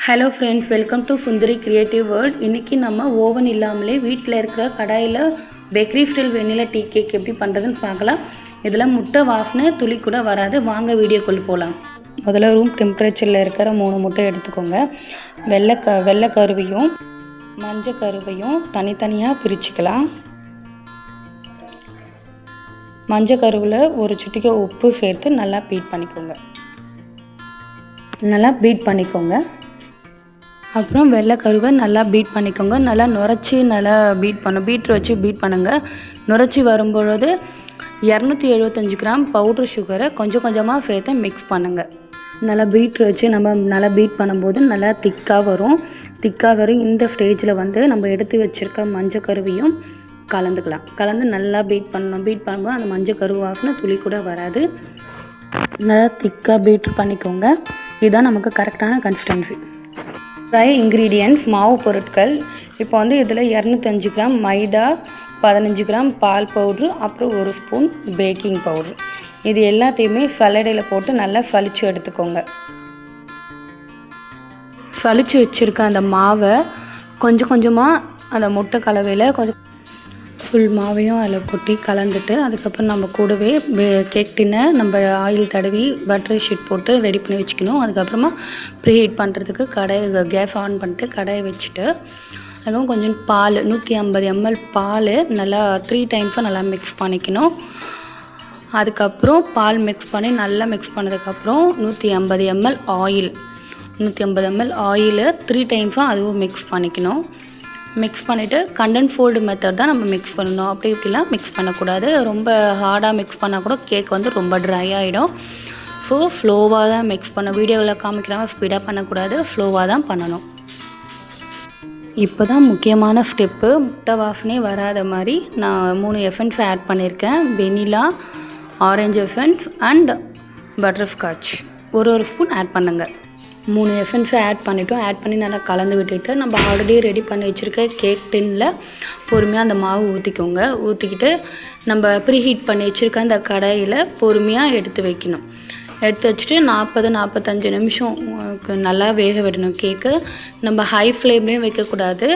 Hello friends, welcome to Sundari creative world. இன்றைக்கி நம்ம oven இல்லாமலே வீட்டில் இருக்கிற கடாயில் பேக்கரி ஸ்டைல் வெண்ணிலா டீ கேக் எப்படி பண்ணுறதுன்னு பார்க்கலாம். இதில் முட்டை வாசனை துளி கூட வராது. வாங்க வீடியோக்குள்ளே போகலாம். முதல்ல ரூம் டெம்பரேச்சரில் இருக்கிற 3 முட்டை எடுத்துக்கோங்க. வெள்ளை கருவையும் மஞ்சள் கருவையும் தனித்தனியாக பிரிச்சுக்கலாம். மஞ்சள் கருவில் ஒரு சிட்டிகை உப்பு சேர்த்து நல்லா பீட் பண்ணிக்கோங்க. அப்புறம் வெள்ளை கருவை நல்லா பீட் பண்ணிக்கோங்க. நல்லா நுரைச்சி பீட்ரு வச்சு பீட் பண்ணுங்கள். நுரைச்சி வரும்பொழுது 275 கிராம் பவுட்ரு சுகரை கொஞ்சம் கொஞ்சமாக சேர்த்து மிக்ஸ் பண்ணுங்கள். நல்லா பீட்ரு வச்சு நம்ம நல்லா பீட் பண்ணும்போது நல்லா திக்காக வரும். இந்த ஸ்டேஜில் நம்ம எடுத்து வச்சுருக்க மஞ்சள் கருவையும் கலந்துக்கலாம். கலந்து நல்லா பீட் பண்ணும்போது அந்த மஞ்சள் கரு வாசனை துளி கூட வராது. நல்லா திக்காக பீட் பண்ணிக்கோங்க. இதுதான் நமக்கு கரெக்டான கன்சிஸ்டன்சி. ட்ரை இன்க்ரீடியன்ட்ஸ் மாவு பொருட்கள். இப்போ இதில் 205 கிராம் மைதா, 15 கிராம் பால் பவுட்ரு, அப்புறம் 1 ஸ்பூன் பேக்கிங் பவுட்ரு. இது எல்லாத்தையுமே சல்லடையில் போட்டு நல்லா சலிச்சு எடுத்துக்கோங்க. சலிச்சு வச்சுருக்க அந்த மாவை கொஞ்சம் கொஞ்சமாக அந்த முட்டை கலவையில் கொஞ்சம் ஃபுல் மாவையும் அதில் கொட்டி கலந்துட்டு, அதுக்கப்புறம் நம்ம கூடவே கேக் டின்னை நம்ம ஆயில் தடவி பட்டர் ஷீட் போட்டு ரெடி பண்ணி வச்சுக்கணும். அதுக்கப்புறமா ப்ரீ ஹீட் பண்ணுறதுக்கு கேஸ் ஆன் பண்ணிட்டு கடாயை வச்சுட்டு, அதுவும் கொஞ்சம் பால் 150 ml பால் நல்லா 3 டைம்ஸாக நல்லா மிக்ஸ் பண்ணிக்கணும். அதுக்கப்புறம் பால் மிக்ஸ் பண்ணதுக்கப்புறம் 150 ml ஆயில் 3 டைம்ஸாக அதுவும் மிக்ஸ் பண்ணிக்கணும். மிக்ஸ் பண்ணிவிட்டு கண்டென்ஸ் ஃபோல்டு மெத்தட் தான் நம்ம மிக்ஸ் பண்ணணும். இப்படிலாம் மிக்ஸ் பண்ணக்கூடாது. ரொம்ப ஹார்டாக மிக்ஸ் பண்ணால் கூட கேக் ரொம்ப ட்ரை ஆகிடும். ஸோ ஸ்லோவாக தான் மிக்ஸ் பண்ணணும். வீடியோவில் காமிக்கிறாம ஸ்பீடாக பண்ணக்கூடாது, ஸ்லோவாக தான் பண்ணணும். இப்போ தான் முக்கியமான ஸ்டெப்பு. முட்டை வாசனை வராத மாதிரி நான் 3 எசன்ஸ் ஆட் பண்ணியிருக்கேன். Vanilla, orange essence and butterscotch ஒரு ஸ்பூன் ஆட் பண்ணுங்கள். 3 எசன்ஸை ஆட் பண்ணி நல்லா கலந்து விட்டுட்டு, நம்ம ஆல்ரெடி ரெடி பண்ணி வச்சுருக்க கேக் டின்னில் பொறுமையாக அந்த மாவு ஊற்றிக்கிட்டு நம்ம ப்ரீ ஹீட் பண்ணி வச்சுருக்க அந்த கடாயில் பொறுமையாக எடுத்து வைக்கணும். எடுத்து வச்சுட்டு 40-45 நிமிஷம் நல்லா வேக விடணும் கேக்கு. நம்ம ஹை ஃப்ளேம்லேயும் வைக்கக்கூடாது.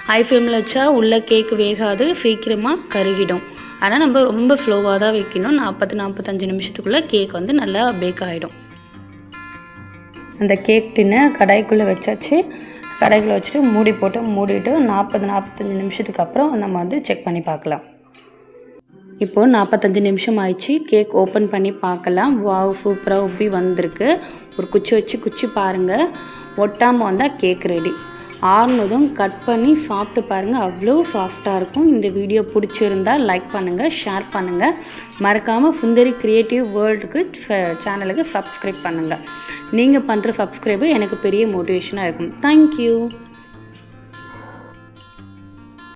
ஹை ஃப்ளேமில் வச்சா உள்ள கேக்கு வேகாது, சீக்கிரமாக கருகிடும். ஆனால் நம்ம ரொம்ப ஸ்லோவாக தான் வைக்கணும். 40-45 நிமிஷத்துக்குள்ளே கேக் நல்லா பேக் ஆகிடும். அந்த கேக் டின்னை கடாய்க்குள்ளே வச்சாச்சு. கடாய்க்குள்ளே வச்சுட்டு மூடிட்டு 40-45 நிமிஷத்துக்கு அப்புறம் நம்ம செக் பண்ணி பார்க்கலாம். இப்போது 45 நிமிஷம் ஆயிடுச்சு. கேக் ஓப்பன் பண்ணி பார்க்கலாம். வாவ், சூப்பராக உப்பி வந்திருக்கு. ஒரு குச்சி பாருங்கள். ஒட்டாமல் வந்தால் கேக் ரெடி. ஆறுனதும் கட் பண்ணி சாப்பிட்டு பாருங்கள். அவ்வளோ சாஃப்டாக இருக்கும். இந்த வீடியோ பிடிச்சிருந்தால் லைக் பண்ணுங்கள், ஷேர் பண்ணுங்கள். மறக்காமல் சுந்தரி கிரியேட்டிவ் வேர்ல்டுக்கு சேனலுக்கு சப்ஸ்கிரைப் பண்ணுங்கள். நீங்கள் பண்ணுற சப்ஸ்கிரைபு எனக்கு பெரிய மோட்டிவேஷனாக இருக்கும். தேங்க்யூ.